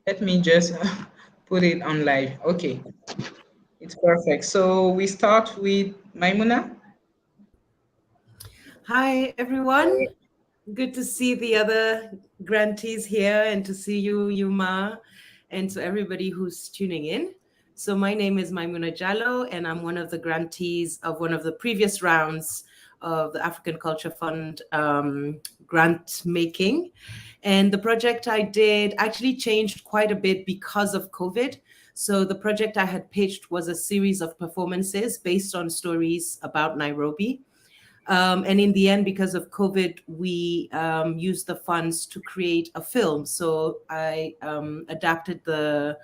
Let me just put it on live. Okay, it's perfect. So we start with Maimuna. Hi, everyone. Good to see the other grantees here and to see you, Yuma, and to everybody who's tuning in. So, my name is Maimuna Jallo, and I'm one of the grantees of one of the previous rounds of the African Culture Fund grant making. And the project I did actually changed quite a bit because of COVID. So, the project I had pitched was a series of performances based on stories about Nairobi. And in the end, because of COVID, we used the funds to create a film. So I adapted the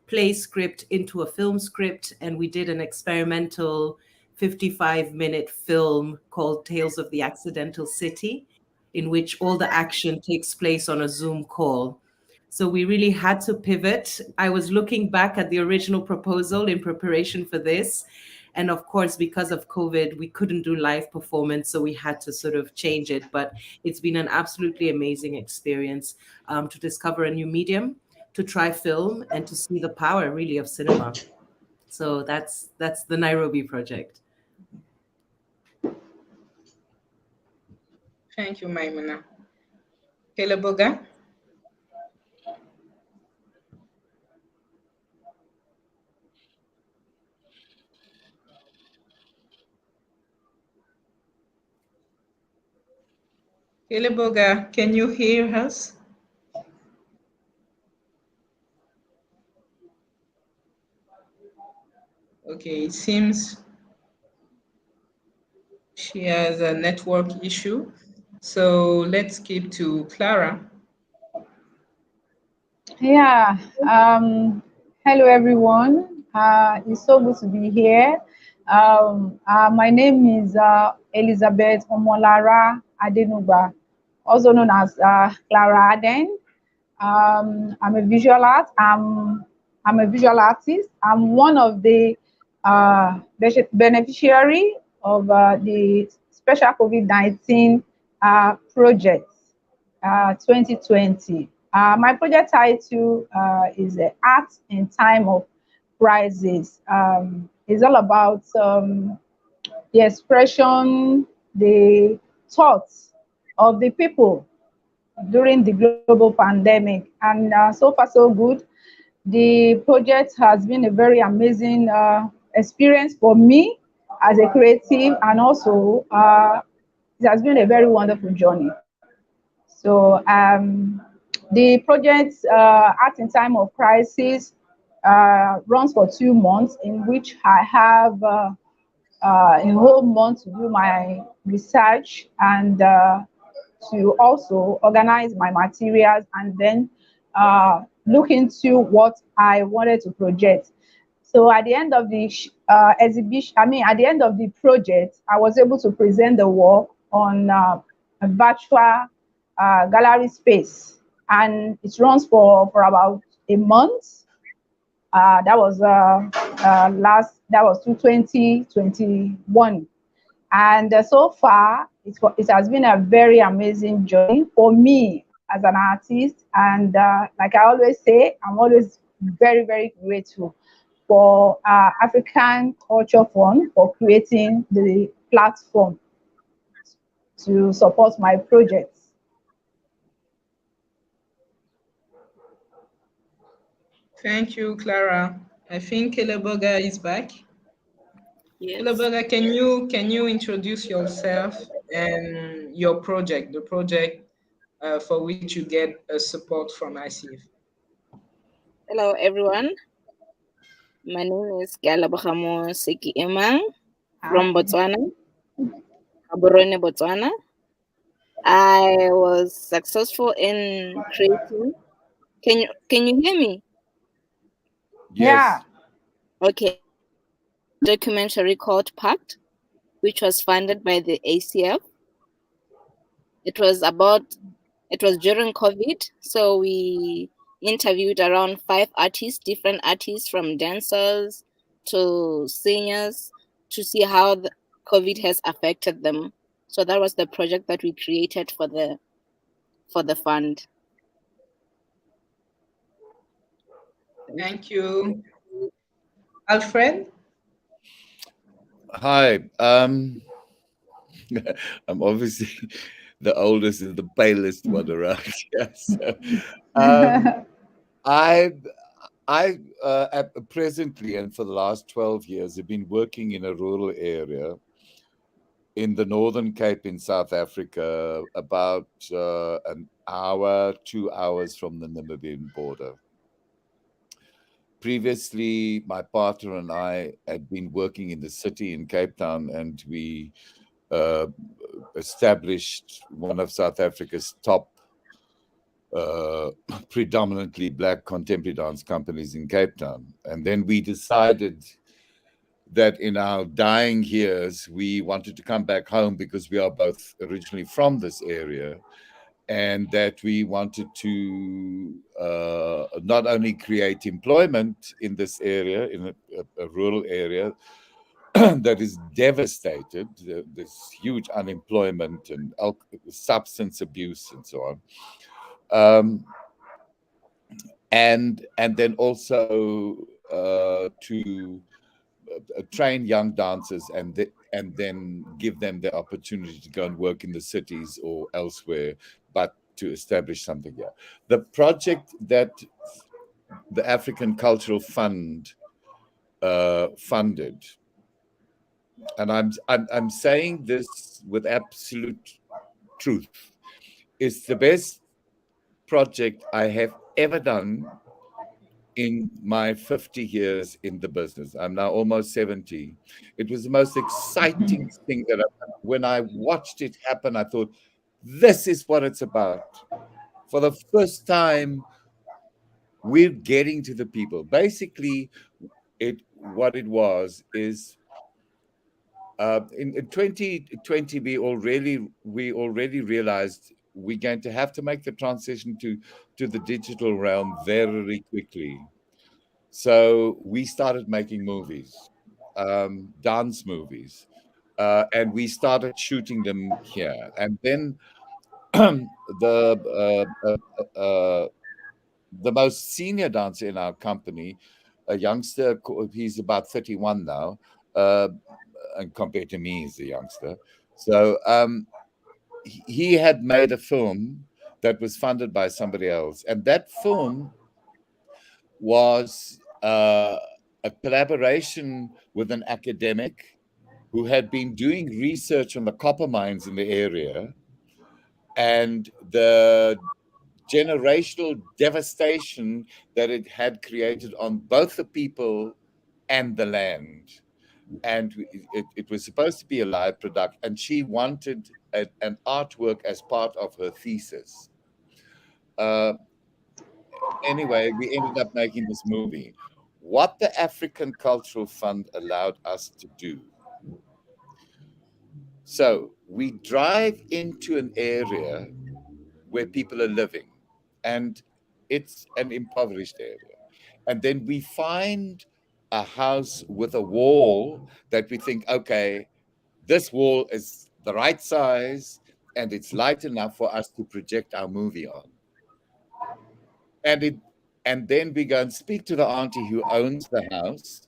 play script into a film script, and we did an experimental 55-minute film called Tales of the Accidental City, in which all the action takes place on a Zoom call. So we really had to pivot. I was looking back at the original proposal in preparation for this, and of course, because of COVID, we couldn't do live performance, so we had to sort of change it. But it's been an absolutely amazing experience to discover a new medium, to try film, and to see the power really of cinema. So that's the Nairobi project. Thank you, Maimuna. Keleboga. Keleboga, can you hear us? Okay, it seems she has a network issue. So let's keep to Clara. Yeah. Hello, everyone. It's so good to be here. My name is Elizabeth Omolara Adenuba, also known as Clara Aden. I'm a visual art. I'm a visual artist. I'm one of the beneficiary of the special COVID-19 project 2020. My project title is Art in Time of Crisis. It's all about the expression, the thoughts of the people during the global pandemic. And so far, so good. The project has been a very amazing experience for me as a creative, and also it has been a very wonderful journey. So the project Art in Time of Crisis runs for 2 months, in which I have a whole month to do my research and to also organize my materials, and then look into what I wanted to project. So at the end of the exhibition, I mean, at the end of the project, I was able to present the work on a virtual gallery space, and it runs for about a month. That was 2021, and so far it has been a very amazing journey for me as an artist. And like I always say, I'm always very, very grateful for African Culture Fund for creating the platform to support my projects. Thank you, Clara. I think Keleboga is back. Yes. Keleboga, can you introduce yourself and your project, the project for which you get support from ICF? Hello, everyone. My name is Galabahamo Seki Emang from Okay. Botswana, Gaborone, Botswana. I was successful in creating. Can you hear me? Yeah. Yes. Okay. Documentary called Pact, which was funded by the ACF. It was about. It was during COVID, so we interviewed around 5 artists, different artists from dancers to singers, to see how the COVID has affected them. So that was the project that we created for the fund. Thank you. Alfred? Hi. I'm obviously the oldest and the palest one around here. So, um, I, presently and for the last 12 years have been working in a rural area in the Northern Cape in South Africa, about an hour, 2 hours from the Namibian border. Previously, my partner and I had been working in the city in Cape Town, and we uh, established one of South Africa's top predominantly Black contemporary dance companies in Cape Town. And then we decided that in our dying years, we wanted to come back home because we are both originally from this area, and that we wanted to not only create employment in this area, in a rural area that is devastated, there's huge unemployment and substance abuse and so on. And then also to train young dancers and then give them the opportunity to go and work in the cities or elsewhere, but to establish something here. The project that the African Cultural Fund funded, and I'm saying this with absolute truth, is the best project I have ever done in my 50 years in the business. I'm now almost 70. It was the most exciting thing that when I watched it happen, I thought, this is what it's about. For the first time, we're getting to the people. Basically, what it was is in 2020, we already realized we're going to have to make the transition to the digital realm very quickly. So we started making movies, dance movies, and we started shooting them here. And then the most senior dancer in our company, a youngster, he's about 31 now, and compared to me, he's a youngster. So he had made a film that was funded by somebody else, and that film was a collaboration with an academic who had been doing research on the copper mines in the area and the generational devastation that it had created on both the people and the land. And it was supposed to be a live production, and she wanted an artwork as part of her thesis. Anyway, we ended up making this movie. What the African Cultural Fund allowed us to do. So we drive into an area where people are living, and it's an impoverished area. And then we find a house with a wall that we think, okay, this wall is the right size and it's light enough for us to project our movie on. And then we go and speak to the auntie who owns the house,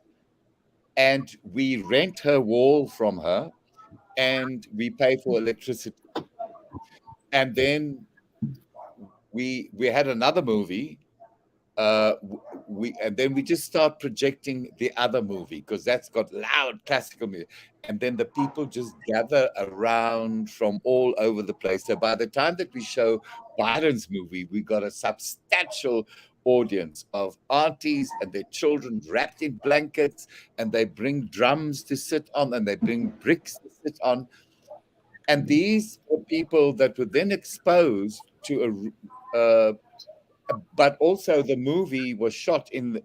and we rent her wall from her, and we pay for electricity. And then we had another movie. And then we just start projecting the other movie because that's got loud classical music, and then the people just gather around from all over the place. So by the time that we show Byron's movie, we got a substantial audience of aunties and their children wrapped in blankets, and they bring drums to sit on, and they bring bricks to sit on. And these were people that were then exposed to but also the movie was shot in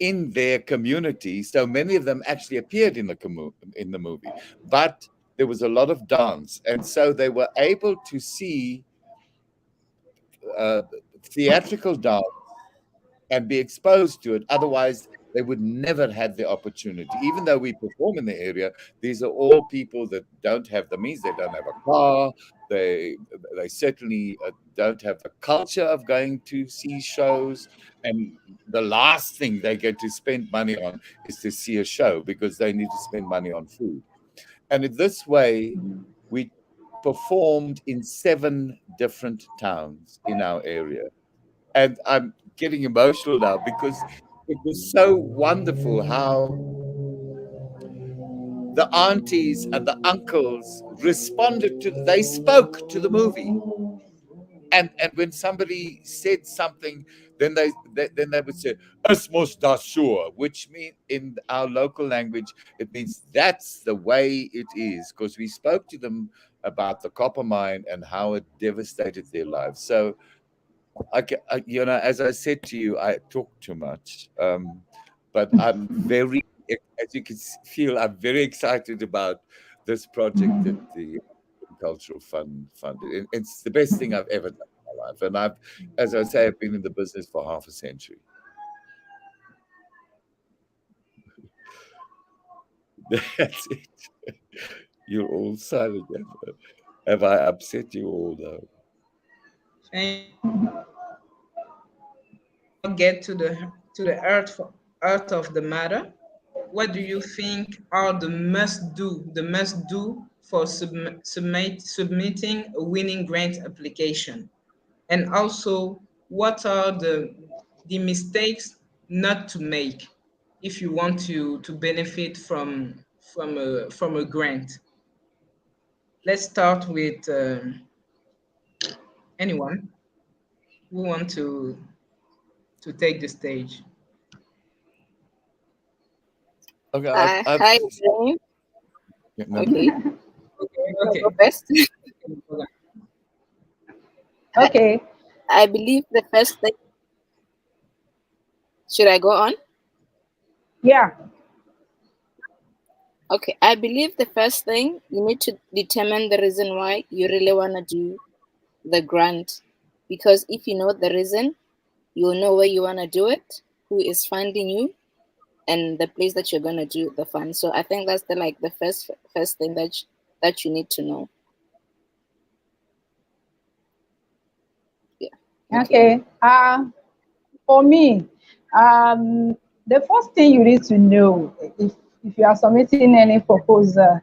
their community, so many of them actually appeared in the movie. But there was a lot of dance, and so they were able to see theatrical dance and be exposed to it. Otherwise, they would never have the opportunity. Even though we perform in the area, these are all people that don't have the means. They don't have a car. They they certainly don't have the culture of going to see shows. And the last thing they get to spend money on is to see a show, because they need to spend money on food. And in this way, we performed in 7 different towns in our area. And I'm getting emotional now because it was so wonderful how the aunties and the uncles responded to, they spoke to the movie. And when somebody said something, then they would say "Esmos da sure," which means in our local language it means that's the way it is, because we spoke to them about the copper mine and how it devastated their lives. So you know, as I said to you, I talk too much, but I'm very, as you can feel, I'm very excited about this project that the Cultural Fund funded. It's the best thing I've ever done in my life, and as I say, I've been in the business for half a century. That's it. You're all silent. Have I upset you all, though? Now get to the earth of the matter. What do you think are the must do for submitting a winning grant application? And also, what are the mistakes not to make if you want to benefit from a grant? Let's start with anyone who want to take the stage. Okay, I've Hi, Jane. no, Okay, Okay, I'll go okay. first. Okay. I believe the first thing. Should I go on? Yeah. Okay, I believe the first thing you need to determine the reason why you really want to do the grant. Because if you know the reason, you'll know where you want to do it, who is funding you, and the place that you're going to do the fund. So I think that's the first thing that you need to know. Yeah. Okay. For me, the first thing you need to know, if you are submitting any proposal,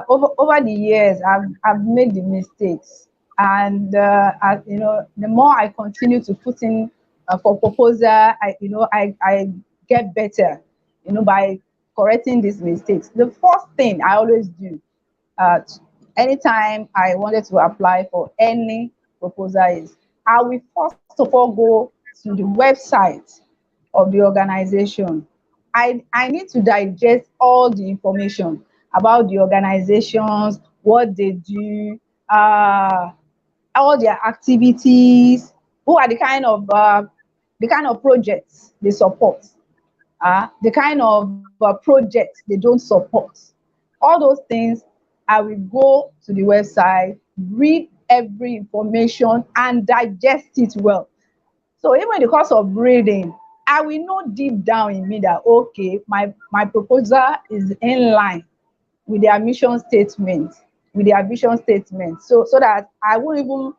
over the years, I've made the mistakes, and the more I continue to put in for proposal, I get better, by correcting these mistakes. The first thing I always do, uh, anytime I wanted to apply for any proposal, is I will first of all go to the website of the organization. I need to digest all the information about the organizations, what they do, all their activities, who are the kind of projects they support, the kind of projects they don't support. All those things, I will go to the website, read every information, and digest it well. So even in the course of reading, I will know deep down in me that okay, my proposal is in line with their mission statement, with their vision statement. So that I won't even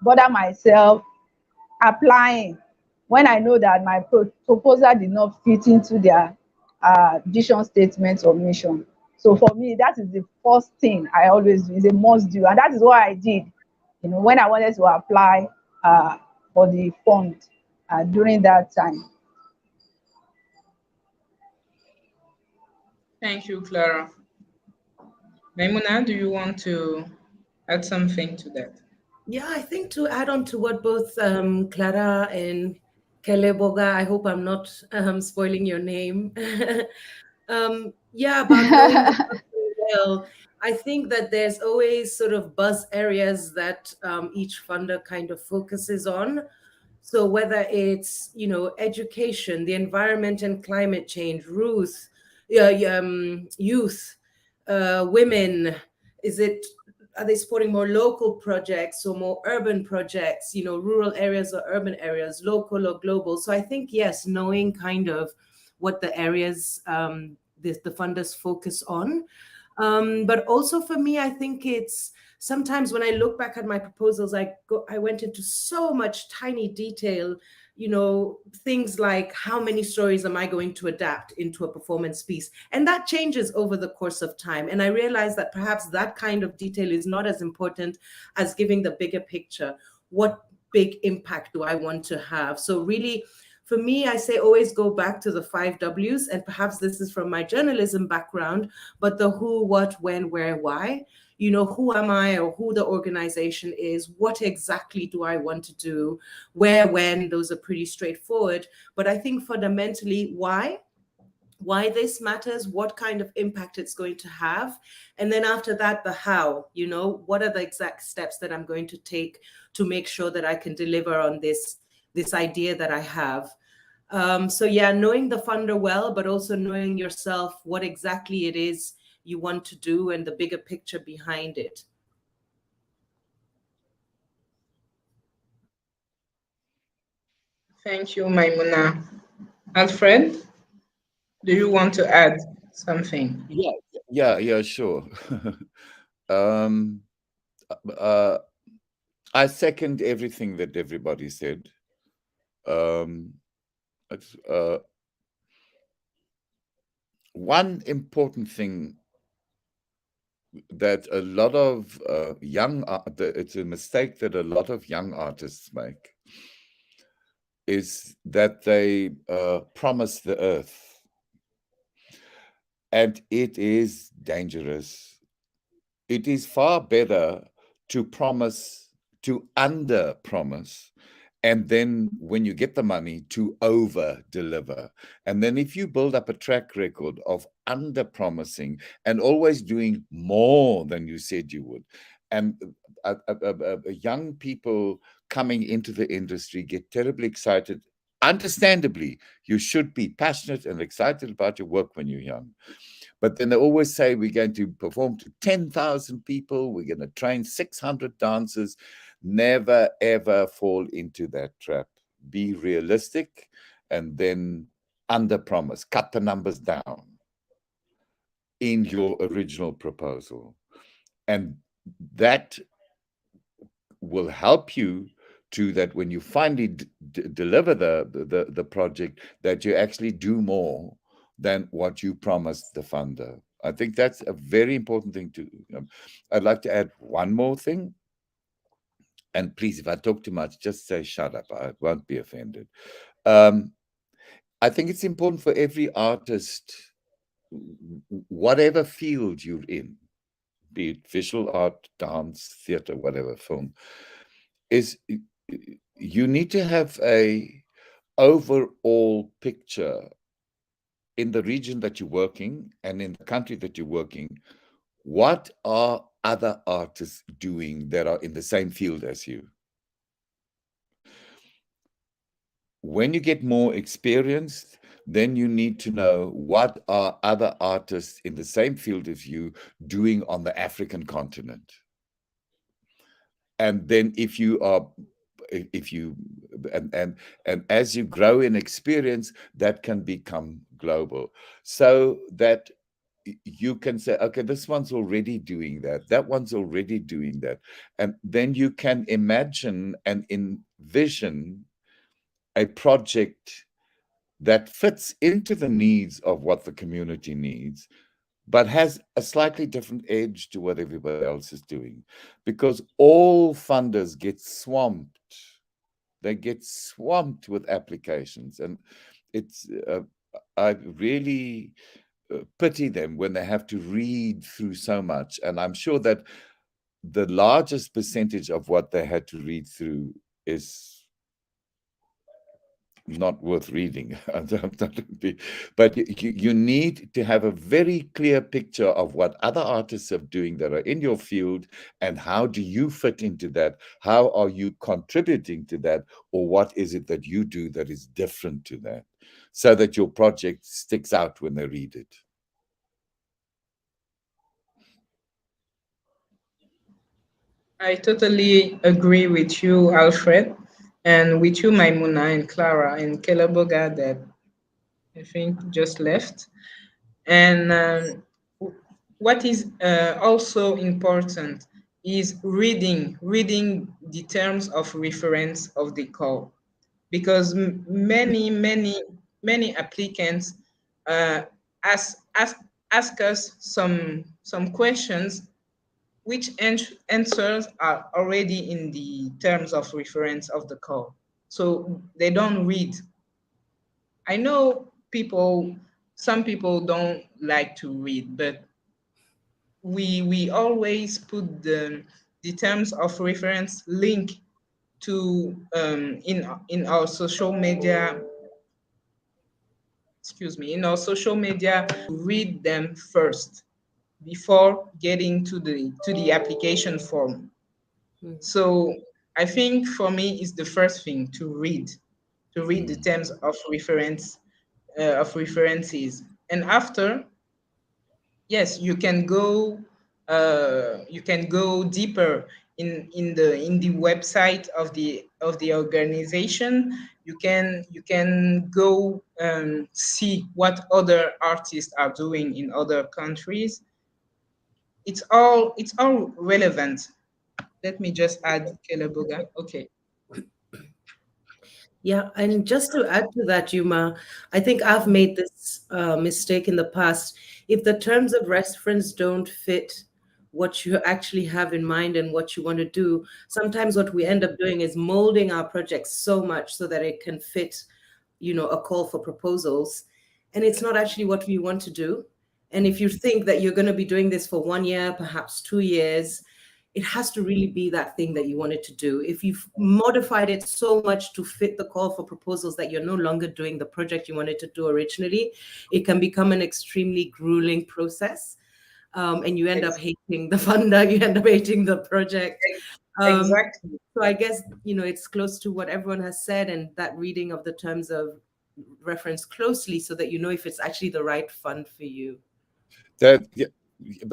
bother myself applying when I know that my proposal did not fit into their vision statement or mission. So for me, that is the first thing I always do. It's a must do, and that is what I did. When I wanted to apply uh, for the fund during that time. Thank you, Clara. Maimuna, do you want to add something to that? Yeah, I think to add on to what both Clara and Keleboga, I hope I'm not spoiling your name. Yeah, about knowing the customer well. I think that there's always sort of buzz areas that each funder kind of focuses on. So whether it's education, the environment and climate change, youth, women, is it are they supporting more local projects or more urban projects? Rural areas or urban areas, local or global. So I think yes, knowing kind of what the areas the funders focus on. But also for me, I think it's sometimes when I look back at my proposals, I went into so much tiny detail, things like how many stories am I going to adapt into a performance piece? And that changes over the course of time. And I realized that perhaps that kind of detail is not as important as giving the bigger picture. What big impact do I want to have? So really, for me, I say always go back to the 5 Ws, and perhaps this is from my journalism background, but the who, what, when, where, why. Who am I, or who the organization is, what exactly do I want to do, where, when, those are pretty straightforward. But I think fundamentally, why this matters, what kind of impact it's going to have. And then after that, the how, what are the exact steps that I'm going to take to make sure that I can deliver on this idea that I have. So yeah, knowing the funder well, but also knowing yourself, what exactly it is you want to do and the bigger picture behind it. Thank you, Maimuna. Alfred, do you want to add something? Yeah, sure. um, uh, I second everything that everybody said. Um, one important thing that a lot of it's a mistake that a lot of young artists make, is that they promise the earth, and it is dangerous. It is far better to promise, to under promise, and then when you get the money, to over deliver. And then if you build up a track record of under promising and always doing more than you said you would, and young people coming into the industry get terribly excited. Understandably, you should be passionate and excited about your work when you're young. But then they always say, we're going to perform to 10,000 people, we're going to train 600 dancers. Never, ever fall into that trap. Be realistic and then under promise. Cut the numbers down in your original proposal. And that will help you to that when you finally deliver the project, that you actually do more than what you promised the funder. I think that's a very important thing to. I'd like to add one more thing. And please, if I talk too much, just say shut up. I won't be offended. I think it's important for every artist, whatever field you're in, be it visual art, dance, theater, whatever, film, is you need to have a overall picture in the region that you're working and in the country that you're working. What are other artists doing that are in the same field as you? When you get more experienced, then you need to know what are other artists in the same field as you doing on the African continent. And then if you and as you grow in experience, that can become global, so that you can say, okay, this one's already doing that, that one's already doing that, and then you can imagine and envision a project that fits into the needs of what the community needs, but has a slightly different edge to what everybody else is doing. Because all funders get swamped. They get swamped with applications. And it's, I really pity them when they have to read through so much. And I'm sure that the largest percentage of what they had to read through is not worth reading. But you need to have a very clear picture of what other artists are doing that are in your field, and how do you fit into that? How are you contributing to that? Or what is it that you do that is different to that, so that your project sticks out when they read it? I totally agree with you, Alfred, and with you, Maimuna and Clara and Keleboga, that I think just left. And what is also important is reading the terms of reference of the call, because many applicants uh, ask, ask ask us some questions which answers are already in the terms of reference of the call, so they don't read. I know some people don't like to read, but we always put the terms of reference link to in our social media, excuse me, in our social media, read them first before getting to the application form. Mm. So I think for me is the first thing to read the Mm. terms of references, and after, yes, you can go deeper in the website of the organization. You can go see what other artists are doing in other countries. It's all relevant. Let me just add Keleboga. Okay. Yeah, and just to add to that, Yuma, I think I've made this mistake in the past. If the terms of reference don't fit what you actually have in mind and what you want to do, sometimes what we end up doing is molding our projects so much so that it can fit, a call for proposals. And it's not actually what we want to do. And if you think that you're going to be doing this for 1 year, perhaps 2 years, it has to really be that thing that you wanted to do. If you've modified it so much to fit the call for proposals that you're no longer doing the project you wanted to do originally, it can become an extremely grueling process. And you end up Ex- hating the funder, you end up hating the project. Um, exactly. so I guess, it's close to what everyone has said, and that reading of the terms of reference closely so that you know if it's actually the right fund for you. That yeah,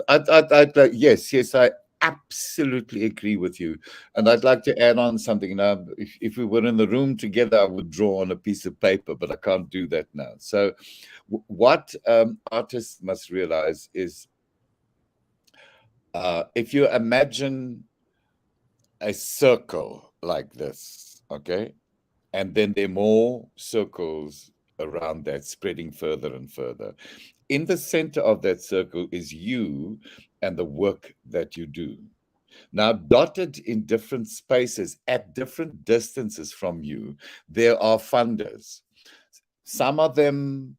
I'd like, yes, I absolutely agree with you, and I'd like to add on something now. If we were in the room together, I would draw on a piece of paper, but I can't do that now. So, what artists must realize is, if you imagine a circle like this, okay, and then there are more circles around that, spreading further and further. In the center of that circle is you and the work that you do. Now, dotted in different spaces at different distances from you, there are funders. Some of them,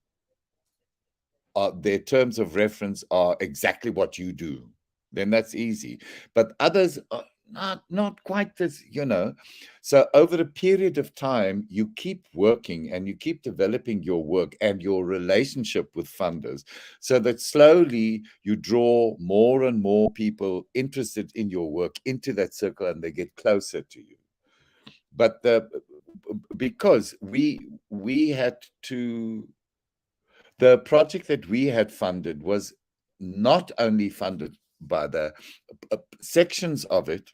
their terms of reference are exactly what you do. Then that's easy. But others are not quite this. So over a period of time, you keep working and you keep developing your work and your relationship with funders, so that slowly you draw more and more people interested in your work into that circle, and they get closer to you. But because we had to the project that we had funded was not only funded by the sections of it,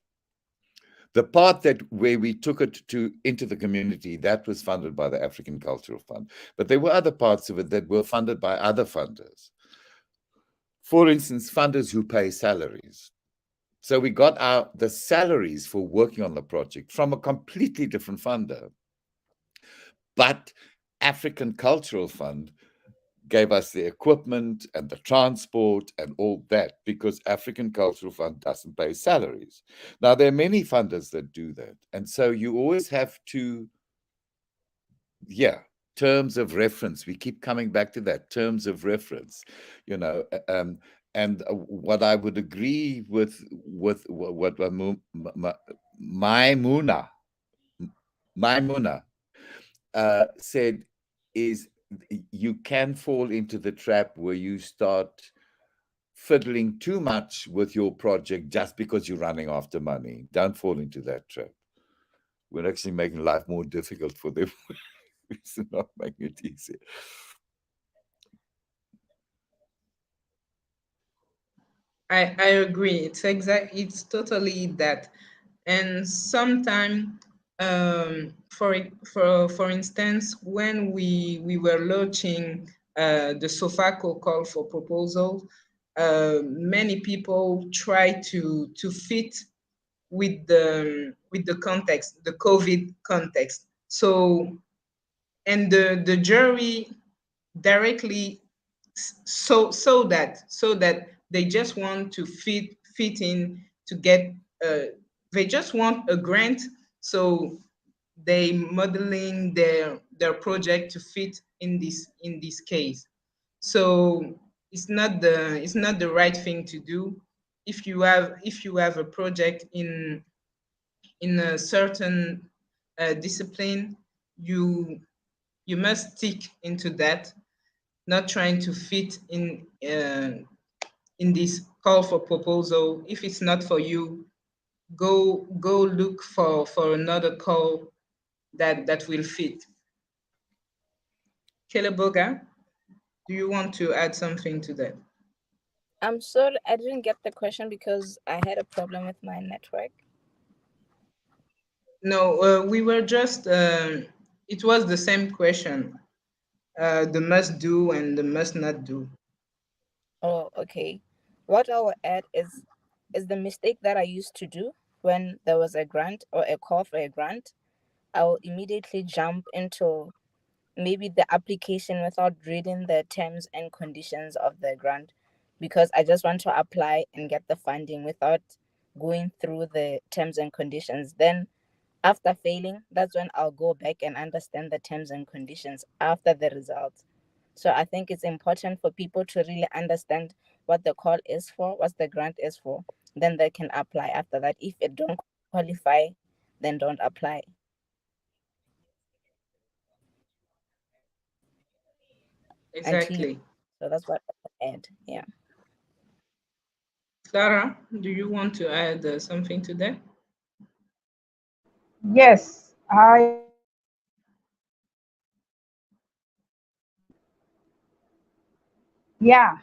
the part that where we took it to into the community, that was funded by the African Cultural Fund, but there were other parts of it that were funded by other funders. For instance, funders who pay salaries. So we got the salaries for working on the project from a completely different funder, but African Cultural Fund gave us the equipment and the transport and all that, because African Cultural Fund doesn't pay salaries. Now, there are many funders that do that. And so you always have to, terms of reference. We keep coming back to that, terms of reference, you know. And what I would agree with what Maimuna said is, you can fall into the trap where you start fiddling too much with your project just because you're running after money. Don't fall into that trap. We're actually making life more difficult for them. It's not making it easier. I agree. It's totally that. And sometimes For instance, when we were launching the SOFACO call for proposal, many people try to fit with the context, the COVID context. So, and the jury directly so that they just want to fit in to get they just want a grant, so they modeling their project to fit in this case. So it's not the right thing to do. If you have a project in a certain discipline, you you must stick into that, not trying to fit in this call for proposal. If it's not for you, go look for another call that will fit. Keleboga, do you want to add something to that? I'm sorry, I didn't get the question because I had a problem with my network. No, we were just it was the same question, the must do and the must not do. Oh, okay. What I will add is the mistake that I used to do when there was a grant or a call for a grant. I will immediately jump into maybe the application without reading the terms and conditions of the grant, because I just want to apply and get the funding without going through the terms and conditions. Then after failing, that's when I'll go back and understand the terms and conditions after the results. So I think it's important for people to really understand what the call is for, what the grant is for. Then they can apply after that. If it don't qualify, then don't apply. Until Exactly. so that's what I add. Yeah. Clara, do you want to add something to that? Yes, I yeah.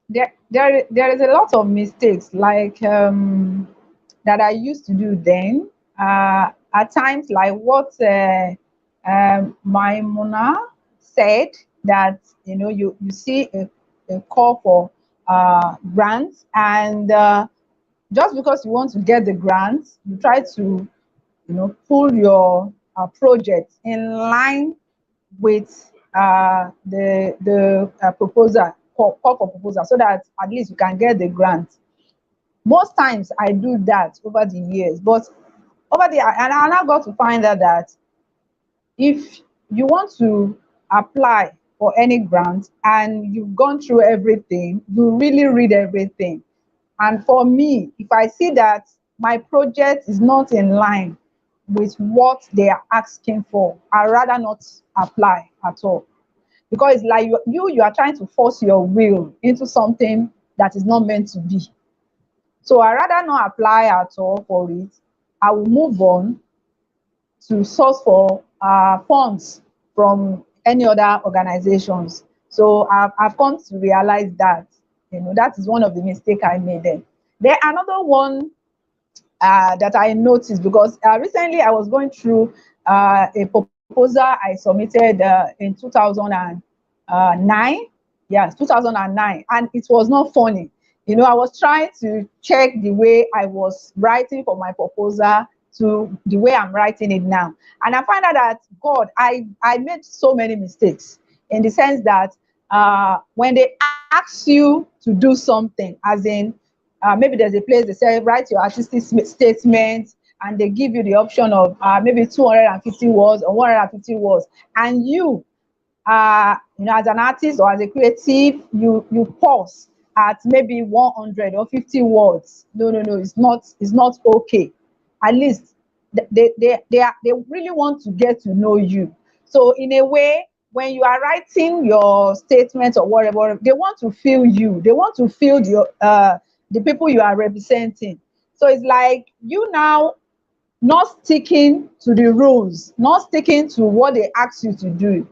There is a lot of mistakes like that I used to do then. At times, like what Maimuna said, that you see a call for grants, and just because you want to get the grant, you try to pull your project in line with the proposal, call for proposal, so that at least you can get the grant. Most times I do that over the years, but and I now got to find out that if you want to apply for any grant and you've gone through everything, you really read everything. And for me, if I see that my project is not in line with what they are asking for, I rather not apply at all, because it's like you are trying to force your will into something that is not meant to be. So I rather not apply at all for it. I will move on to source for funds from any other organizations. So I've come to realize that that is one of the mistakes I made then. Then another one that I noticed, because recently I was going through a proposal I submitted in 2009. Yes, 2009, and it was not funny. I was trying to check the way I was writing for my proposal to the way I'm writing it now, and I find out that God, I made so many mistakes, in the sense that when they ask you to do something, as in maybe there's a place they say write your artistic statement, and they give you the option of maybe 250 words or 150 words, and as an artist or as a creative, you pause at maybe 100 or 50 words. No, no, no, it's not okay. At least they really want to get to know you. So in a way, when you are writing your statement or whatever, they want to feel you. They want to feel the people you are representing. So it's like you now not sticking to the rules, not sticking to what they ask you to do,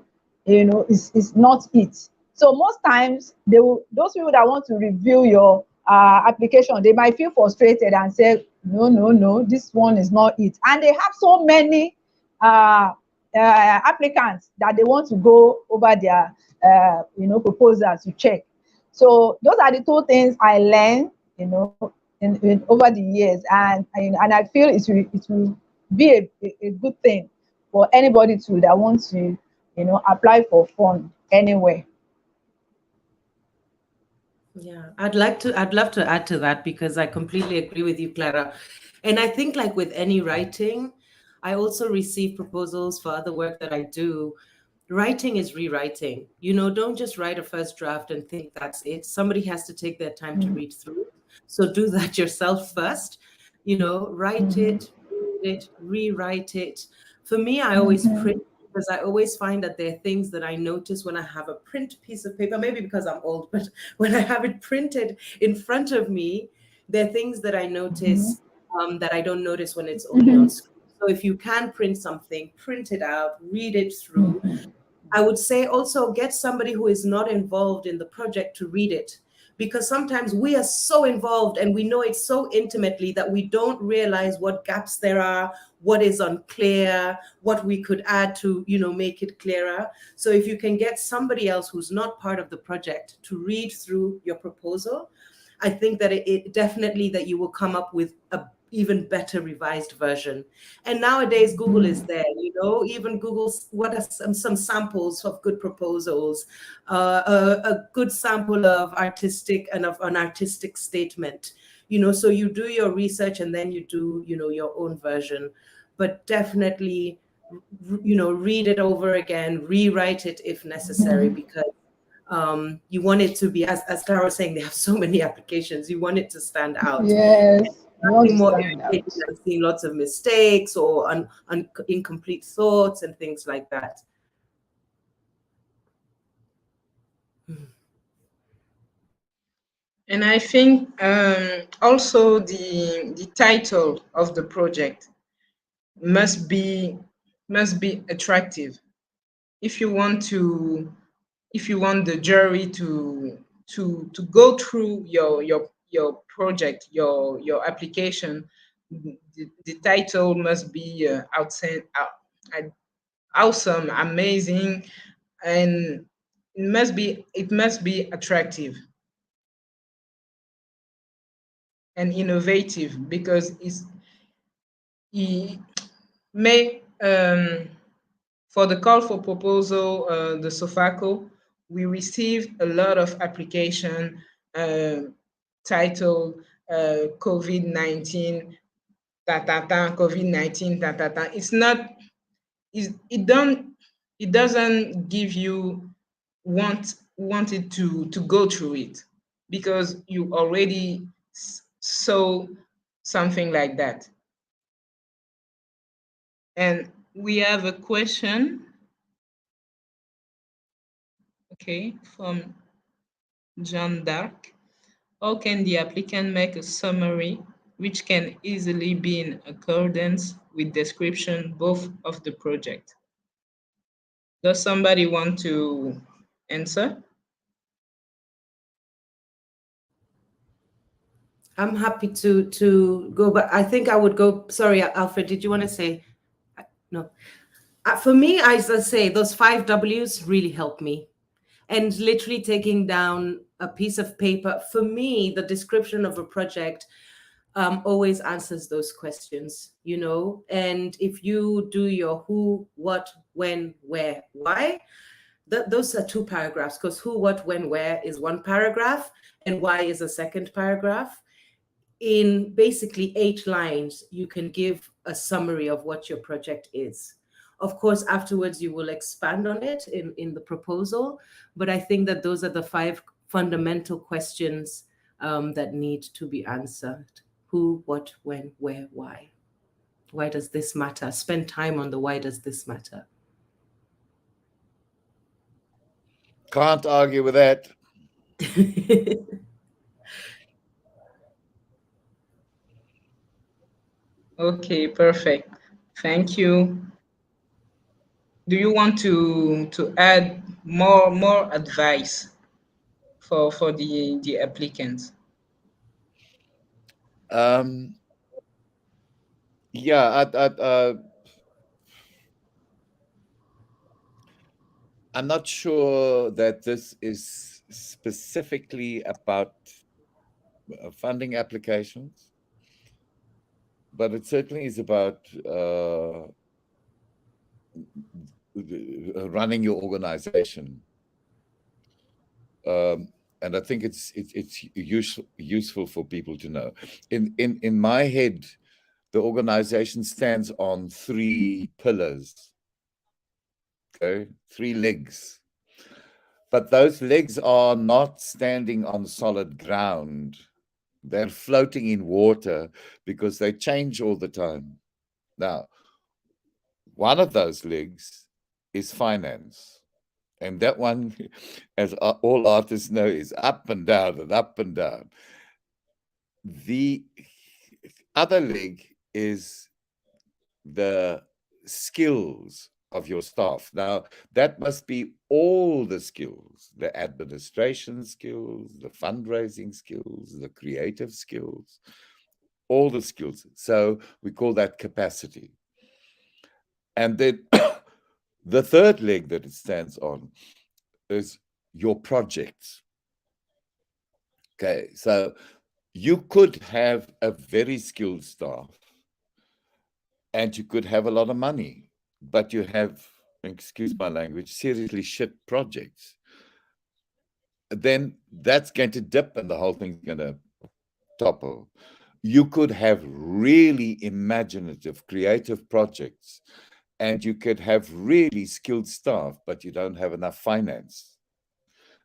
is not it. So most times those people that want to review your application, they might feel frustrated and say, no, no, no, this one is not it. And they have so many uh, applicants that they want to go over their proposals to check. So those are the two things I learned, in over the years, and I feel it will be a good thing for anybody to that wants to apply for fund anywhere. Yeah, I'd love to add to that because I completely agree with you, Clara. And I think, like with any writing, I also receive proposals for other work that I do. Writing is rewriting. Don't just write a first draft and think that's it. Somebody has to take their time to read through. So do that yourself first. Write Mhm, it, read it, rewrite it. For me, I always mhm, print because I always find that there are things that I notice when I have a print piece of paper, maybe because I'm old, but when I have it printed in front of me, there are things that I mhm, notice that I don't notice when it's only on mhm, screen. So if you can print something, print it out, read it through. mhm. I would say also get somebody who is not involved in the project to read it, because sometimes we are so involved and we know it so intimately that we don't realize what gaps there are, what is unclear, what we could add to, make it clearer. So if you can get somebody else who's not part of the project to read through your proposal, I think that it definitely that you will come up with a even better revised version. And nowadays Google is there, even Google's what are some samples of good proposals, a good sample of artistic and of an artistic statement, so you do your research and then you do, your own version. But definitely, read it over again, rewrite it if necessary, because you want it to be, as Clara was saying, they have so many applications. You want it to stand out. Yes, you want to Nothing more stand irritating out. than seeing lots of mistakes or incomplete thoughts and things like that. And I think also the title of the project must be must be attractive. If you want to if you want the jury to go through your project, your application, the title must be awesome, amazing, and it must be attractive and innovative, because it may for the call for proposal, the SOFACO, we received a lot of application uh, titled COVID-19, ta ta ta, COVID-19, ta ta ta. It's not, it doesn't give you wanted to go through it, because you already saw something like that. And we have a question, okay, from John Dark. How can the applicant make a summary which can easily be in accordance with description both of the project? Does somebody want to answer? I'm happy to go, but I think I would go. Sorry, Alfred, did you want to say? No. For me, as I say, those 5 Ws really help me. And literally taking down a piece of paper, for me, the description of a project always answers those questions, And if you do your who, what, when, where, why, those are 2 paragraphs, because who, what, when, where is 1 paragraph, and why is a second paragraph. In basically 8 lines, you can give a summary of what your project is. Of course, afterwards, you will expand on it in the proposal, but I think that those are the 5 fundamental questions that need to be answered. Who, what, when, where, why? Why does this matter? Spend time on the why does this matter? Can't argue with that. Okay, perfect. Thank you. Do you want to add more advice for the applicants? Um, Yeah, I'm not sure that this is specifically about funding applications, but it certainly is about running your organization. And I think it's useful for people to know. In my head, the organization stands on three pillars, okay, three legs. But those legs are not standing on solid ground. They're floating in water because they change all the time. Now, one of those legs is finance. And that one, as all artists know, is up and down and up and down. The other leg is the skills of your staff. Now, that must be all the skills, the administration skills, the fundraising skills, the creative skills, all the skills. So we call that capacity. And then the third leg that it stands on is your projects. Okay, so you could have a very skilled staff and you could have a lot of money, but you have, excuse my language, seriously shit projects. Then that's going to dip and the whole thing's going to topple. You could have really imaginative, creative projects, and you could have really skilled staff, but you don't have enough finance.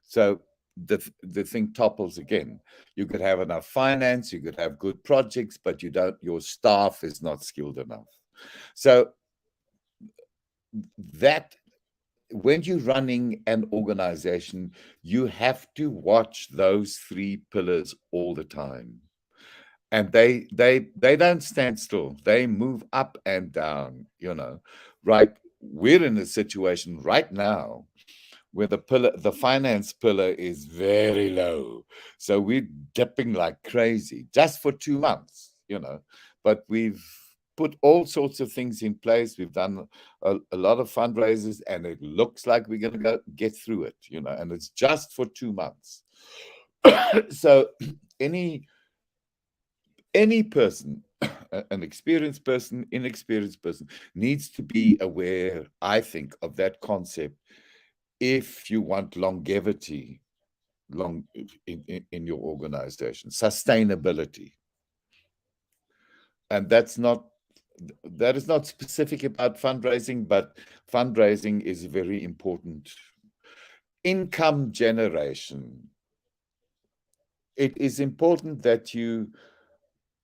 So the thing topples again. You could have enough finance, you could have good projects, but your staff is not skilled enough. So that when you're running an organization, you have to watch those three pillars all the time. And they don't stand still. They move up and down, Right. We're in a situation right now where the finance pillar is very low. So we're dipping like crazy just for 2 months, But we've put all sorts of things in place. We've done a lot of fundraisers, and it looks like we're going to get through it, and it's just for 2 months. So any person, an experienced person, inexperienced person, needs to be aware, I think, of that concept if you want longevity in your organization, sustainability. And that is not specific about fundraising, but fundraising is very important. Income generation. It is important that you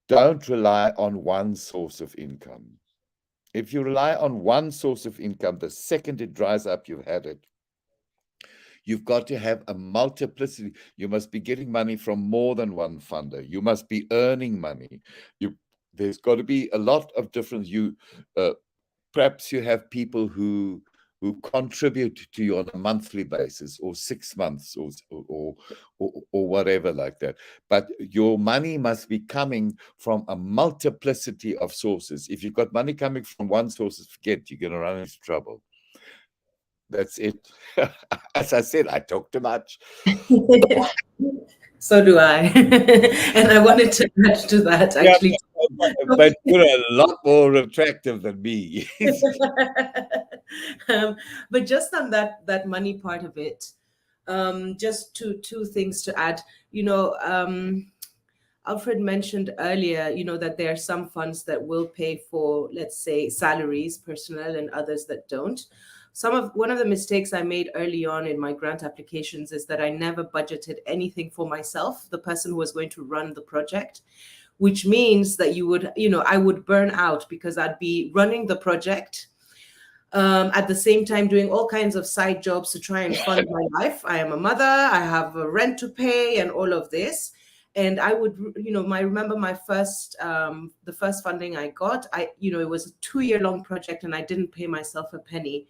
don't rely on one source of income. If you rely on one source of income, the second it dries up, you've had it. You've got to have a multiplicity. You must be getting money from more than one funder. You must be earning money. There's got to be a lot of different. Perhaps you have people who contribute to you on a monthly basis, or 6 months, or whatever like that. But your money must be coming from a multiplicity of sources. If you've got money coming from one source, forget, you're going to run into trouble. That's it. As I said, I talk too much. So do I. And I wanted to add to that, actually. But you're a lot more attractive than me. But just on that money part of it, just two things to add. Alfred mentioned earlier, that there are some funds that will pay for, let's say, salaries, personnel, and others that don't. One of the mistakes I made early on in my grant applications is that I never budgeted anything for myself, the person who was going to run the project, which means that I would burn out because I'd be running the project, at the same time doing all kinds of side jobs to try and fund my life. I am a mother, I have a rent to pay and all of this. And I would, I remember my the first funding I got, it was a 2-year long project and I didn't pay myself a penny.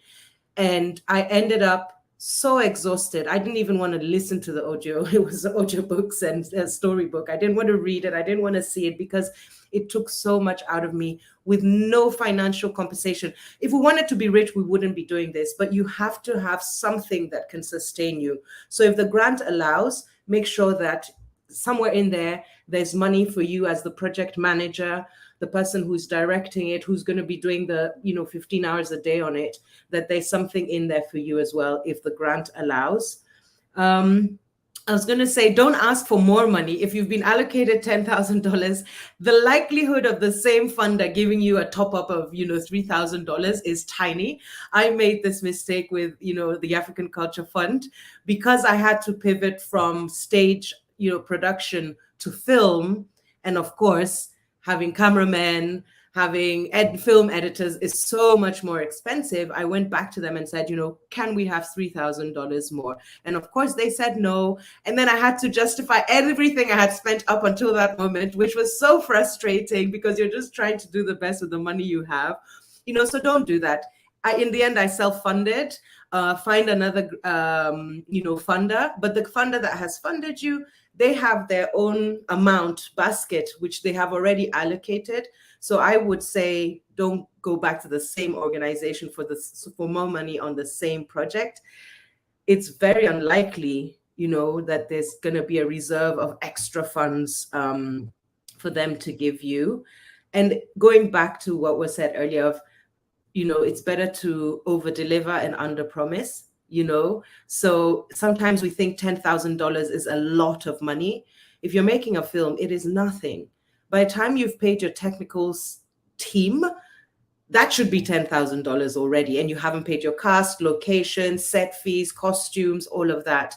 And I ended up so exhausted. I didn't even want to listen to the audio. It was audio books and a storybook. I didn't want to read it. I didn't want to see it because it took so much out of me with no financial compensation. If we wanted to be rich, we wouldn't be doing this, but you have to have something that can sustain you. So if the grant allows, make sure that somewhere in there, there's money for you as the project manager, the person who's directing it, who's going to be doing the 15 hours a day on it, that there's something in there for you as well if the grant allows. I was going to say, don't ask for more money. If you've been allocated $10,000, the likelihood of the same funder giving you a top up of $3,000 is tiny. I made this mistake with the African Culture Fund, because I had to pivot from stage production to film, and of course having cameramen, having film editors is so much more expensive. I went back to them and said, can we have $3,000 more? And of course they said no. And then I had to justify everything I had spent up until that moment, which was so frustrating because you're just trying to do the best with the money you have. So don't do that. In the end, I self-funded. Find another, funder. But the funder that has funded you, they have their own amount basket, which they have already allocated. So I would say don't go back to the same organization for more money on the same project. It's very unlikely, that there's going to be a reserve of extra funds for them to give you. And going back to what was said earlier of, it's better to over deliver and under promise. So sometimes we think $10,000 is a lot of money. If you're making a film, it is nothing. By the time you've paid your technical team, that should be $10,000 already, and you haven't paid your cast, location, set fees, costumes, all of that.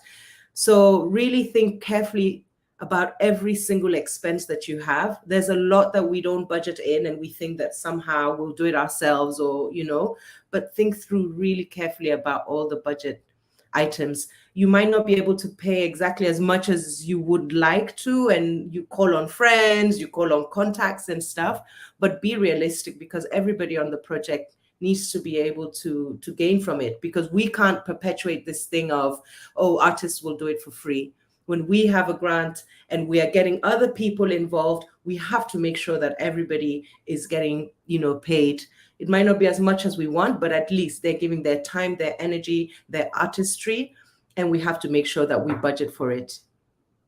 So really think carefully about every single expense that you have. There's a lot that we don't budget in, and we think that somehow we'll do it ourselves, or but think through really carefully about all the budget items. You might not be able to pay exactly as much as you would like to, and you call on friends, you call on contacts and stuff, but be realistic, because everybody on the project needs to be able to gain from it, because we can't perpetuate this thing of, oh, artists will do it for free. When we have a grant and we are getting other people involved, we have to make sure that everybody is getting, paid. It might not be as much as we want, but at least they're giving their time, their energy, their artistry, and we have to make sure that we budget for it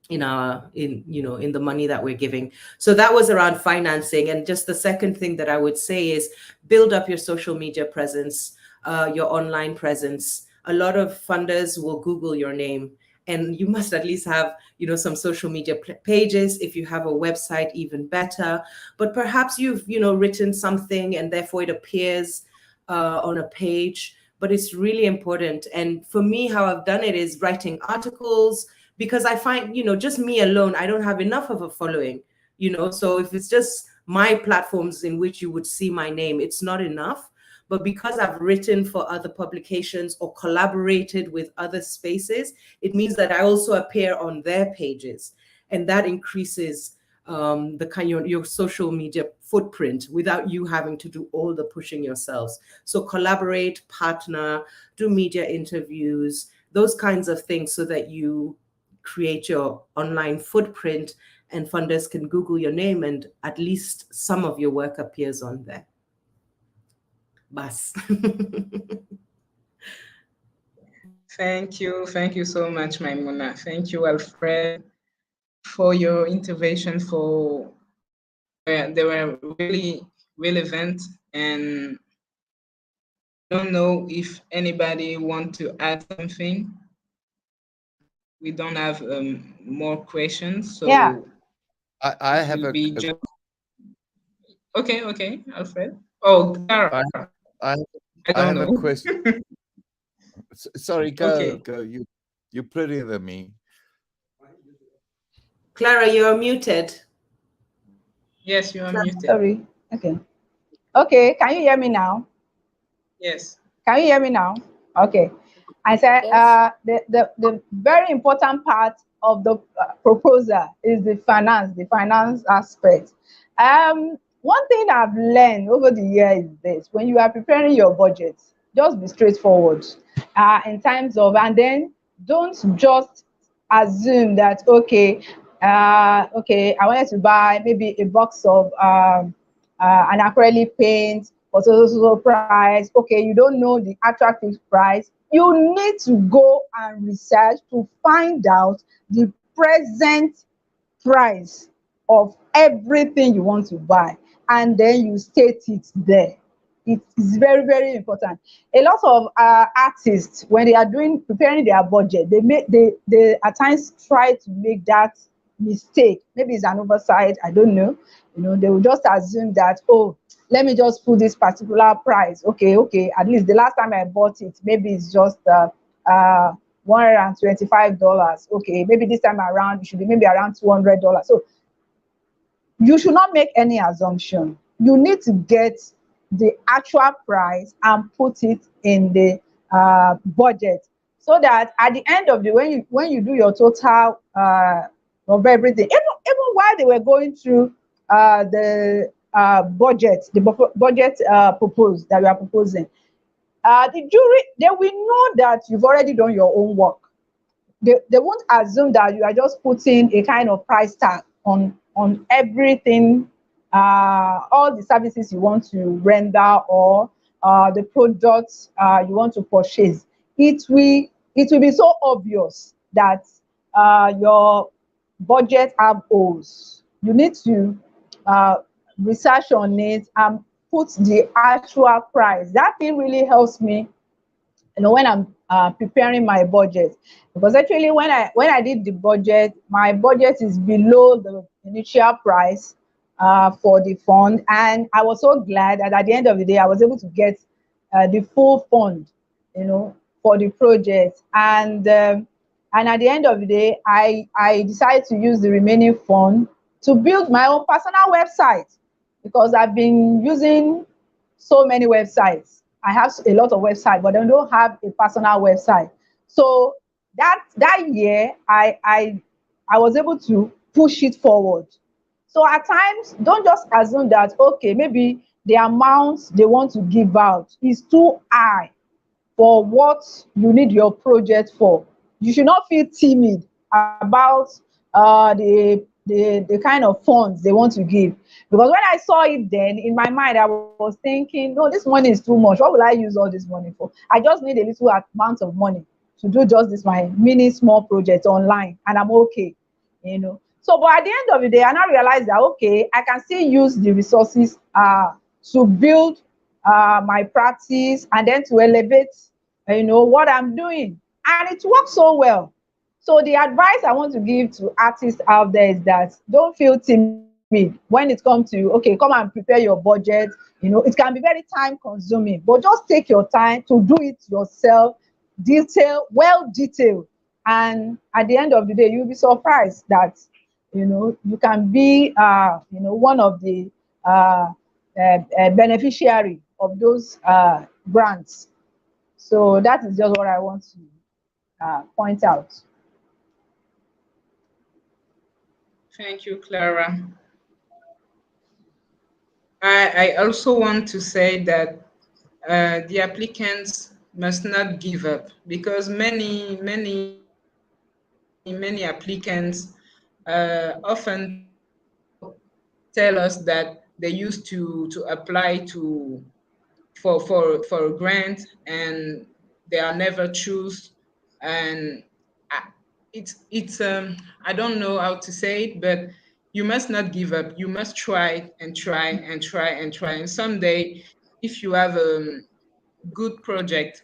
in the money that we're giving. So that was around financing. And just the second thing that I would say is build up your social media presence, your online presence. A lot of funders will Google your name, and you must at least have, some social media pages. If you have a website, even better. But perhaps you've, written something and therefore it appears on a page. But it's really important. And for me, how I've done it is writing articles, because I find, just me alone, I don't have enough of a following, So if it's just my platforms in which you would see my name, it's not enough. But because I've written for other publications or collaborated with other spaces, it means that I also appear on their pages. And that increases the kind of your social media footprint without you having to do all the pushing yourselves. So collaborate, partner, do media interviews, those kinds of things, so that you create your online footprint and funders can Google your name and at least some of your work appears on there. Bas. Thank you so much, Maimuna. Thank you, Alfred, for your intervention. They were really relevant, and I don't know if anybody want to add something. We don't have more questions, so Yeah. I have a Okay, Alfred. Oh, Clara. I don't have know. a question. Sorry, go. Okay. Go. You're prettier than me. Clara, you're muted. Yes, you are muted. Sorry. Okay, can you hear me now? Yes. Can you hear me now? Okay. I said Yes. the very important part of the proposal is the finance aspect. One thing I've learned over the years is this: when you are preparing your budget, Just be straightforward in terms of, and then don't just assume that okay, okay, I wanted to buy maybe a box of an acrylic paint for so price. Okay, you don't know the actual fixed price. You need to go and research to find out the present price of everything you want to buy, and then you state it there. It is very, very important. A lot of artists, when they are doing preparing their budget, they at times try to make that mistake. Maybe it's an oversight, I don't know. They will just assume that, oh, let me just put this particular price. Okay, okay, at least the last time I bought it, maybe it's just $125. Okay, maybe this time around it should be maybe around $200. So you should not make any assumption. You need to get the actual price and put it in the budget, so that at the end of the, when you do your total of everything, even while they were going through the budget, budget proposed that we are proposing, the jury, they will know that you've already done your own work. They won't assume that you are just putting a kind of price tag on everything, all the services you want to render, or the products you want to purchase. It will be so obvious that your budget have holes. You need to uh, research on it and put the actual price. That thing really helps me, when I'm preparing my budget, because actually when I did the budget, my budget is below the initial price for the fund, and I was so glad that at the end of the day I was able to get the full fund, for the project. And at the end of the day, I decided to use the remaining fund to build my own personal website, because I've been using so many websites. I have a lot of websites, but I don't have a personal website. So that year, I was able to push it forward. So at times, don't just assume that okay, maybe the amount they want to give out is too high for what you need your project for. You should not feel timid about the kind of funds they want to give. Because when I saw it then, in my mind, I was thinking, no, this money is too much. What will I use all this money for? I just need a little amount of money to do just this, my mini small project online, and I'm okay. So, but at the end of the day, I now realize that okay, I can still use the resources to build my practice, and then to elevate what I'm doing, and it works so well. So the advice I want to give to artists out there is that don't feel timid when it comes to okay, come and prepare your budget. It can be very time consuming, but just take your time to do it yourself, well detailed, and at the end of the day, you'll be surprised that you can be one of the beneficiary of those grants. So that is just what I want to point out. Thank you, Clara. I also want to say that the applicants must not give up, because many applicants often tell us that they used to apply for a grant, and they are never choose. And I- it's I don't know how to say it, but you must not give up. You must try and try and try and try, and someday, if you have a good project,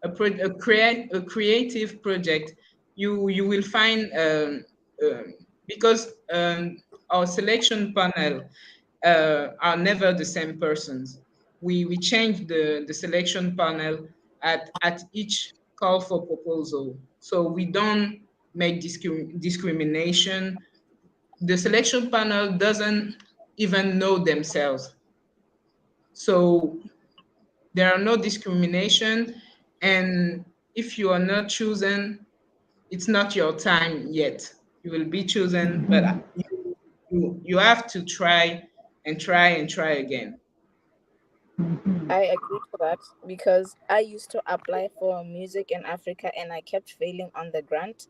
a creative project, you will find, because our selection panel are never the same persons. We change the selection panel at each call for proposal, so we don't make discrimination. The selection panel doesn't even know themselves, so there are no discrimination. And if you are not chosen, it's not your time yet. You will be chosen, but you have to try and try and try again. I agree to that because I used to apply for music in Africa and I kept failing on the grant.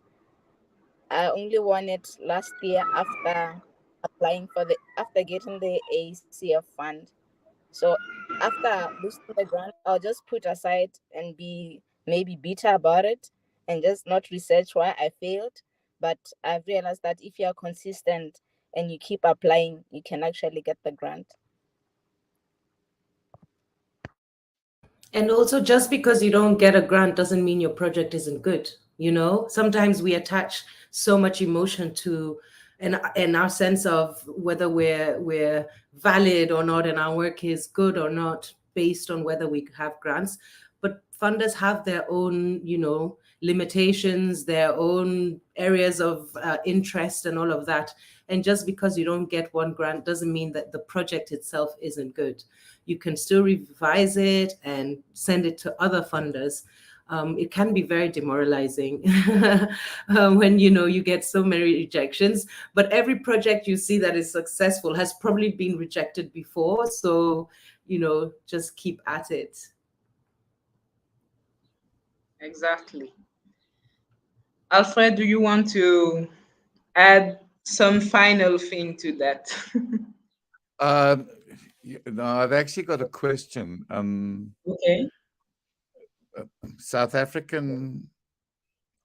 I only won it last year after applying for the after getting the ACF fund. So after losing the grant, I'll just put aside and be maybe bitter about it and just not research why I failed. But I've realized that if you are consistent and you keep applying, you can actually get the grant. And also, just because you don't get a grant doesn't mean your project isn't good. Sometimes we attach so much emotion to and our sense of whether we're valid or not, and our work is good or not based on whether we have grants. But funders have their own, limitations, their own areas of interest, and all of that. And just because you don't get one grant doesn't mean that the project itself isn't good. You can still revise it and send it to other funders. It can be very demoralizing when you get so many rejections. But every project you see that is successful has probably been rejected before. So just keep at it. Exactly. Alfred, do you want to add some final thing to that? Um, no, I've actually got a question. Okay. South African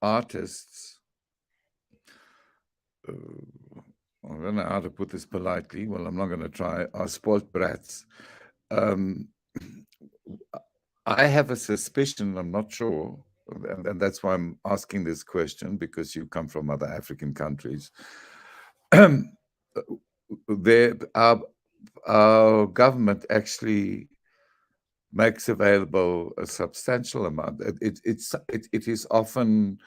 artists, I don't know how to put this politely. Well, I'm not going to try. Are spoilt brats. Um, I have a suspicion, I'm not sure, and that's why I'm asking this question, because you come from other African countries. Our government actually makes available a substantial amount. It is often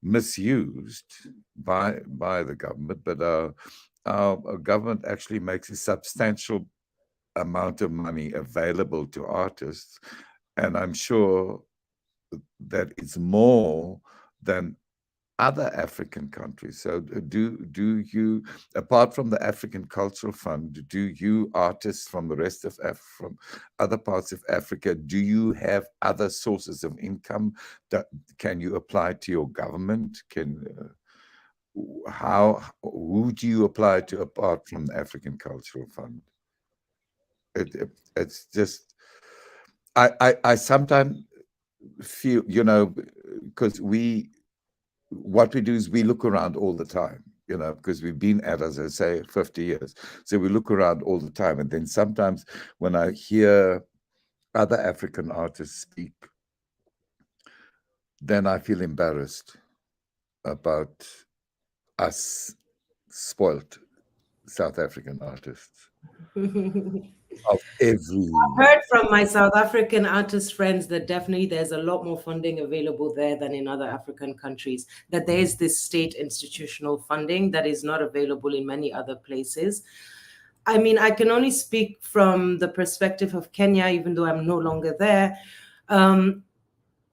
misused by the government, but our government actually makes a substantial amount of money available to artists, and I'm sure that it's more than other African countries. So do you, apart from the African Cultural Fund, do you artists from the rest of from other parts of Africa, do you have other sources of income that can you apply to your government? Who do you apply to apart from the African Cultural Fund? It's just, I sometimes feel, because what we do is we look around all the time, because we've been at, as I say, 50 years. So we look around all the time. And then sometimes when I hear other African artists speak, then I feel embarrassed about us spoilt South African artists of every. I've heard from my South African artist friends that definitely there's a lot more funding available there than in other African countries, that there is this state institutional funding that is not available in many other places. I mean, I can only speak from the perspective of Kenya, even though I'm no longer there.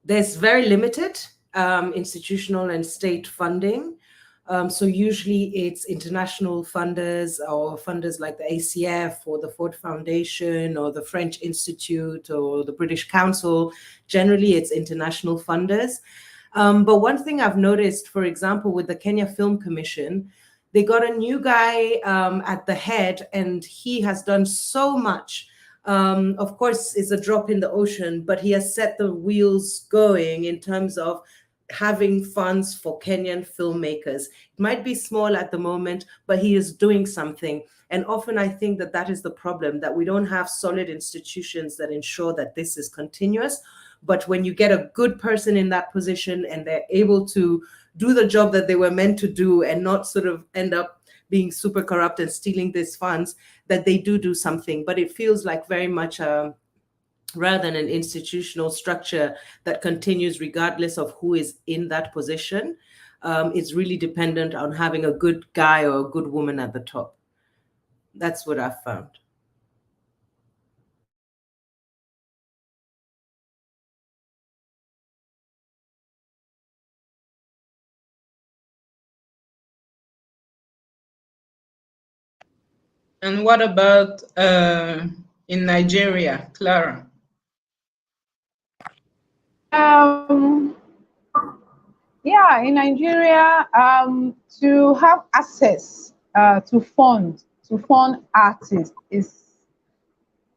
There's very limited institutional and state funding. So usually it's international funders or funders like the ACF or the Ford Foundation or the French Institute or the British Council. Generally, it's international funders. But one thing I've noticed, for example, with the Kenya Film Commission, they got a new guy at the head, and he has done so much. Of course, it's a drop in the ocean, but he has set the wheels going in terms of having funds for Kenyan filmmakers. It might be small at the moment, but he is doing something. And often I think that that is the problem, that we don't have solid institutions that ensure that this is continuous. But when you get a good person in that position and they're able to do the job that they were meant to do and not sort of end up being super corrupt and stealing these funds, that they do something. But it feels like very much rather than an institutional structure that continues regardless of who is in that position, it's really dependent on having a good guy or a good woman at the top. That's what I've found. And what about in Nigeria, Clara? um, yeah, in Nigeria, to have access to fund artists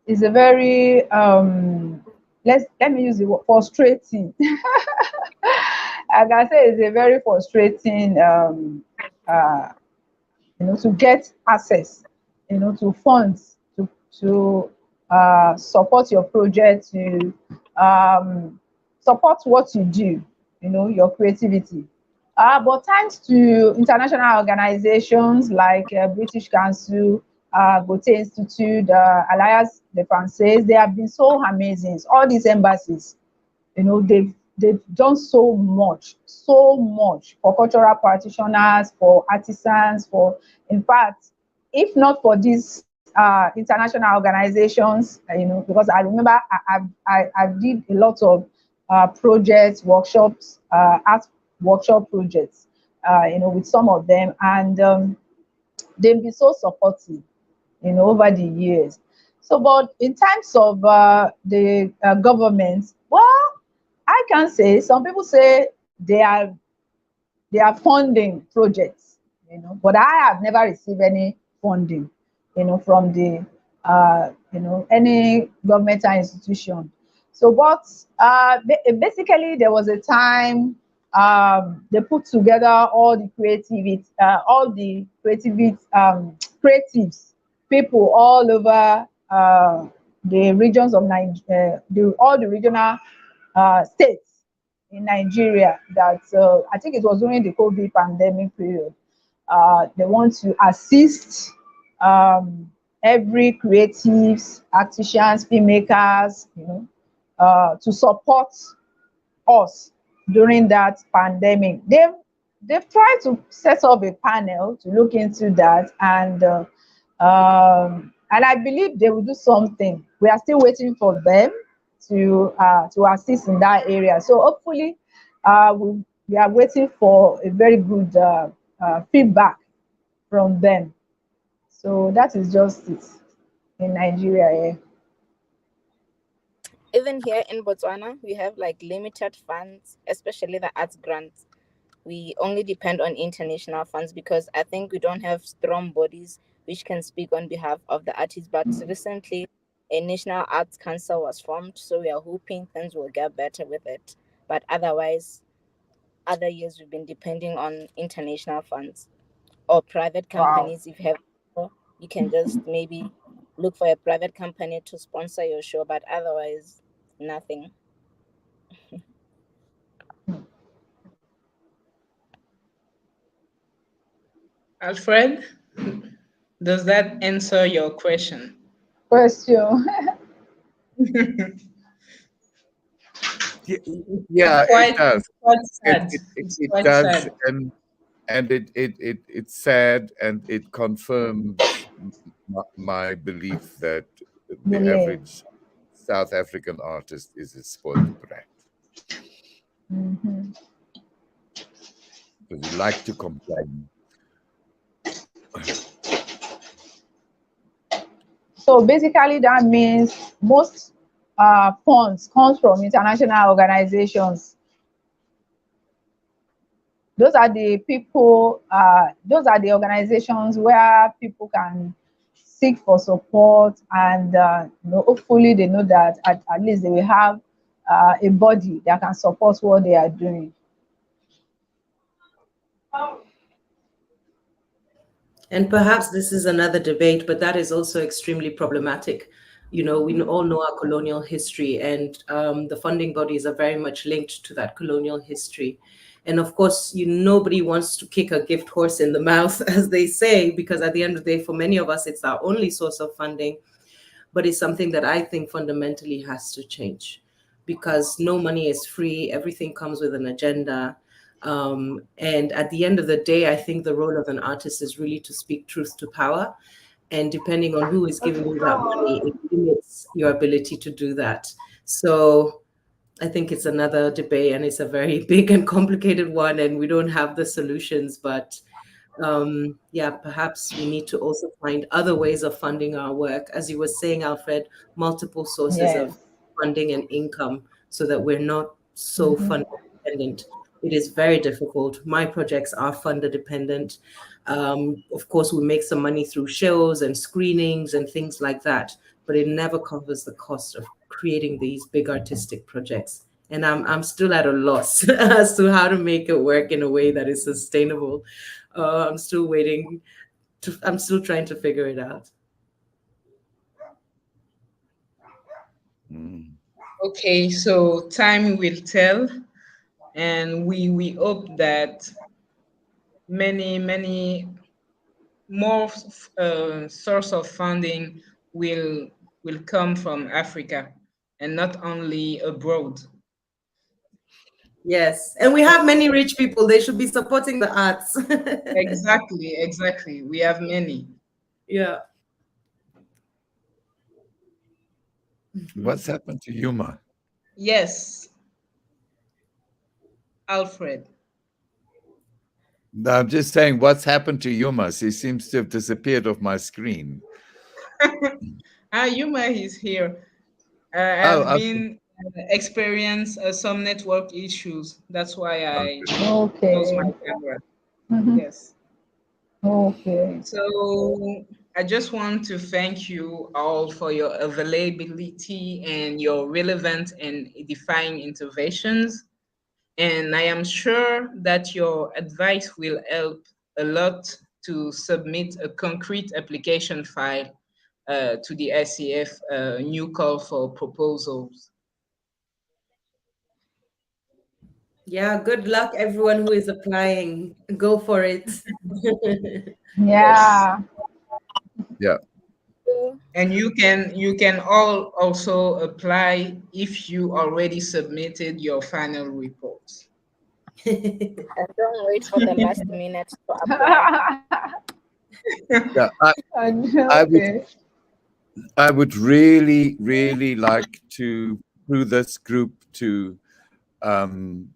is a very let me use the word frustrating. I can say it's a very frustrating uh, to get access, to funds, to support your project, to support what you do, your creativity. But thanks to international organizations like British Council, Goethe Institute, Alliance de Française, they have been so amazing. All these embassies, they've done so much for cultural practitioners, for artisans, for in fact, if not for these international organizations, because I remember I did a lot of projects, workshops, art workshop projects, with some of them, and they've been so supportive, over the years. So, but in terms of the government, well, I can say some people say they are funding projects, but I have never received any funding, from the any governmental institution. So, but basically, there was a time they put together all the creativity creatives, people all over the regions of Nigeria, all the regional states in Nigeria, that I think it was during the COVID pandemic period. They want to assist every creatives, artisans, filmmakers, to support us during that pandemic. They've tried to set up a panel to look into that, and I believe they will do something. We are still waiting for them to assist in that area. So hopefully, we are waiting for a very good feedback from them. So that is just it in Nigeria. Yeah. Even here in Botswana, we have like limited funds, especially the arts grants. We only depend on international funds because I think we don't have strong bodies which can speak on behalf of the artists. But recently, a National Arts Council was formed, so we are hoping things will get better with it. But otherwise, other years we've been depending on international funds or private Wow. companies. If you have, you can just maybe look for a private company to sponsor your show, but otherwise, nothing. Alfred, does that answer your question? Question. Ye- It's Yeah, it quite, does. it's quite It sad. it it, It's it quite does, sad. and it's sad, and it confirms my belief that the Brilliant. average South African artist is a spoiled brat Mhm. because you like to complain. So basically, that means most funds comes from international organizations. Those are the people. Those are the organizations where people can seek for support, and hopefully they know that at least they will have a body that can support what they are doing. And perhaps this is another debate, but that is also extremely problematic. We all know our colonial history, and the funding bodies are very much linked to that colonial history. And of course, nobody wants to kick a gift horse in the mouth, as they say, because at the end of the day, for many of us, it's our only source of funding. But it's something that I think fundamentally has to change, because no money is free. Everything comes with an agenda. And at the end of the day, I think the role of an artist is really to speak truth to power. And depending on who is giving you that money, it limits your ability to do that. So I think it's another debate, and it's a very big and complicated one, and we don't have the solutions. But yeah, perhaps we need to also find other ways of funding our work. As you were saying, Alfred, multiple sources of Yes. funding and income, so that we're not so fund dependent. It is very difficult. My projects are funder dependent. Of course, we make some money through shows and screenings and things like that, but it never covers the cost of creating these big artistic projects. And I'm still at a loss as to how to make it work in a way that is sustainable. I'm still waiting I'm still trying to figure it out. Mm. Okay, so time will tell, and we hope that many more source of funding will will come from Africa and not only abroad. Yes. And we have many rich people. They should be supporting the arts. Exactly, exactly. We have many. Yeah. What's happened to humor? Yes, Alfred. No, I'm just saying, what's happened to Yuma? He seems to have disappeared off my screen. Yuma is here. Oh, I've okay. been experience some network issues. That's why I Okay. closed my Okay. camera. Mhm. Yes. Okay. So I just want to thank you all for your availability and your relevant and edifying interventions. And I am sure that your advice will help a lot to submit a concrete application file to the ICF new call for proposals. Yeah. Good luck, everyone who is applying. Go for it. Yes. Yeah. Yeah. And you can all also apply if you already submitted your final reports. And don't wait for the last minute to apply. Yeah. I would Okay. I would really, really like to, through this group, to um,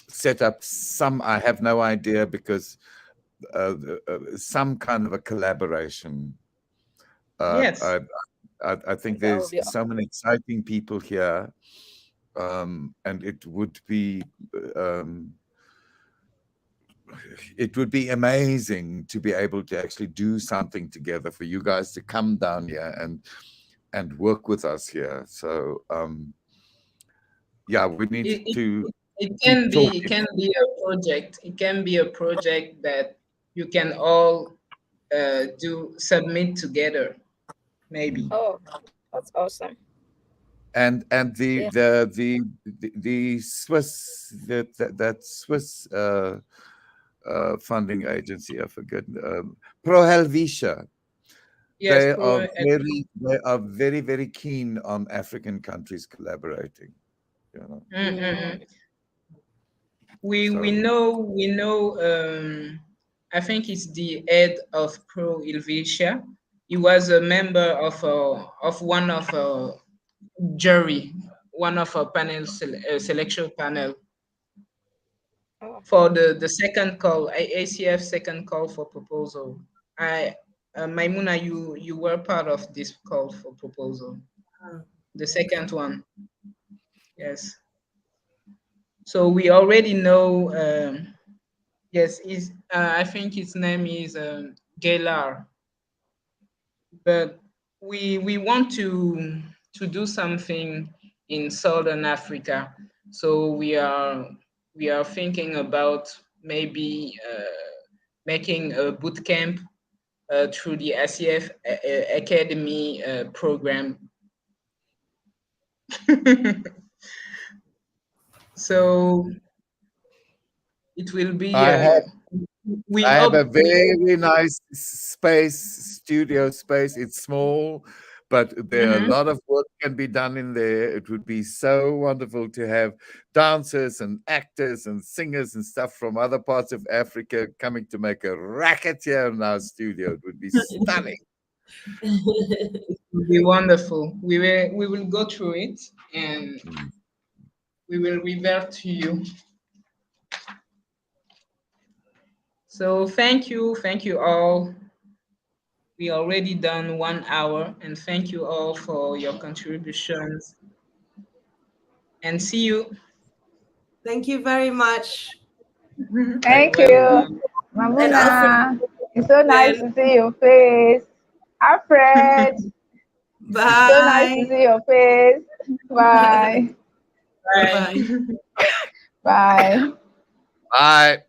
set up some, I have no idea, because some kind of a collaboration. Uh, Yes. I, I think That will there's be so many exciting people here, and um, it would be amazing to be able to actually do something together, for you guys to come down here and work with us here. So yeah, we need It, it, to it keep can be it talking. can be a project. It can be a project that you can all do submit together, maybe. Mm. Oh, that's awesome. And Yeah. the Swiss, that Swiss funding agency, I forget, Pro Helvetia. Yes, They are very, very keen on African countries collaborating. You know, mm. Mm. We so know I think it's the head of Pro Helvetia. He was a member of one of a jury, one of a panel selection panel Oh, for the second call, ACF second call for proposal. I Maimuna, you were part of this call for proposal, the second one. Yes. So we already know. Yes, is I think his name is Galar, but we want to do something in Southern Africa, so we are thinking about maybe making a boot camp through the ICF Academy program. So it will be. I have We I have a hope we very nice studio space. It's small, but there are a Mhm. lot of work can be done in there. It would be so wonderful to have dancers and actors and singers and stuff from other parts of Africa coming to make a racket here in our studio. It would be stunning. will be wonderful. We will go through it and Mm. we will revert to you. So thank you all. We already done 1 hour, and thank you all for your contributions. and see you. Thank you very much. Thank Welcome. you, And Alfred, Mamuna. It's so nice then to see your face. Alfred, so nice to bye. see your face. Bye. Bye. Bye-bye. Bye. Bye.